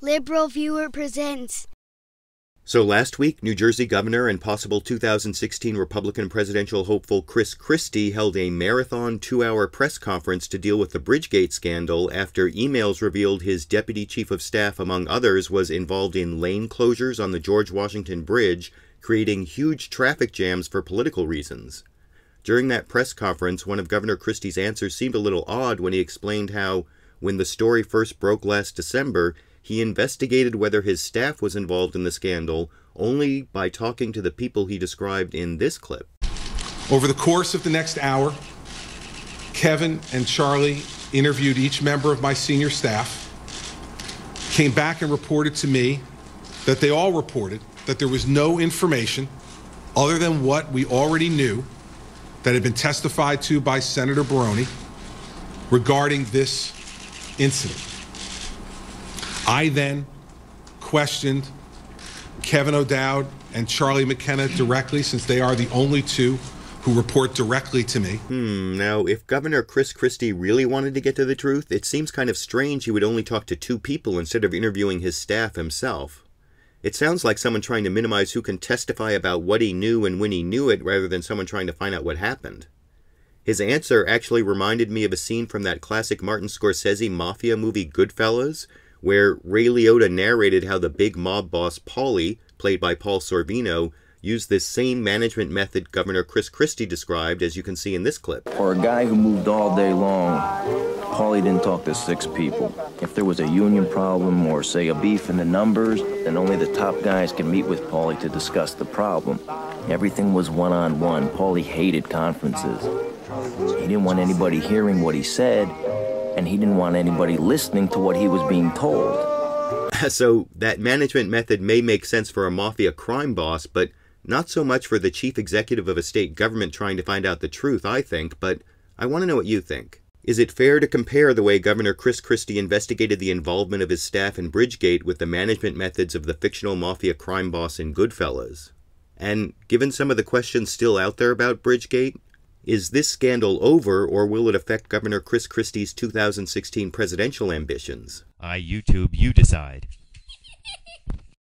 LiberalViewer presents. So last week, New Jersey Governor and possible 2016 Republican presidential hopeful Chris Christie held a marathon 2-hour press conference to deal with the Bridgegate scandal after emails revealed his deputy chief of staff, among others, was involved in lane closures on the George Washington Bridge, creating huge traffic jams for political reasons. During that press conference, one of Governor Christie's answers seemed a little odd when he explained how, when the story first broke last December, he investigated whether his staff was involved in the scandal only by talking to the people he described in this clip. Over the course of the next hour, Kevin and Charlie interviewed each member of my senior staff, came back and reported to me that they all reported that there was no information other than what we already knew that had been testified to by Senator Baroni regarding this incident. I then questioned Kevin O'Dowd and Charlie McKenna directly, since they are the only two who report directly to me. Now, if Governor Chris Christie really wanted to get to the truth, it seems kind of strange he would only talk to 2 people instead of interviewing his staff himself. It sounds like someone trying to minimize who can testify about what he knew and when he knew it, rather than someone trying to find out what happened. His answer actually reminded me of a scene from that classic Martin Scorsese mafia movie Goodfellas, where Ray Liotta narrated how the big mob boss Paulie, played by Paul Sorvino, used this same management method Governor Chris Christie described, as you can see in this clip. For a guy who moved all day long, Paulie didn't talk to 6 people. If there was a union problem or, say, a beef in the numbers, then only the top guys could meet with Paulie to discuss the problem. Everything was one-on-one. Paulie hated conferences. He didn't want anybody hearing what he said, and he didn't want anybody listening to what he was being told. So that management method may make sense for a mafia crime boss, but not so much for the chief executive of a state government trying to find out the truth, I think. But I want to know what you think. Is it fair to compare the way Governor Chris Christie investigated the involvement of his staff in Bridgegate with the management methods of the fictional mafia crime boss in Goodfellas? And given some of the questions still out there about Bridgegate, is this scandal over, or will it affect Governor Chris Christie's 2016 presidential ambitions? YouTube, you decide.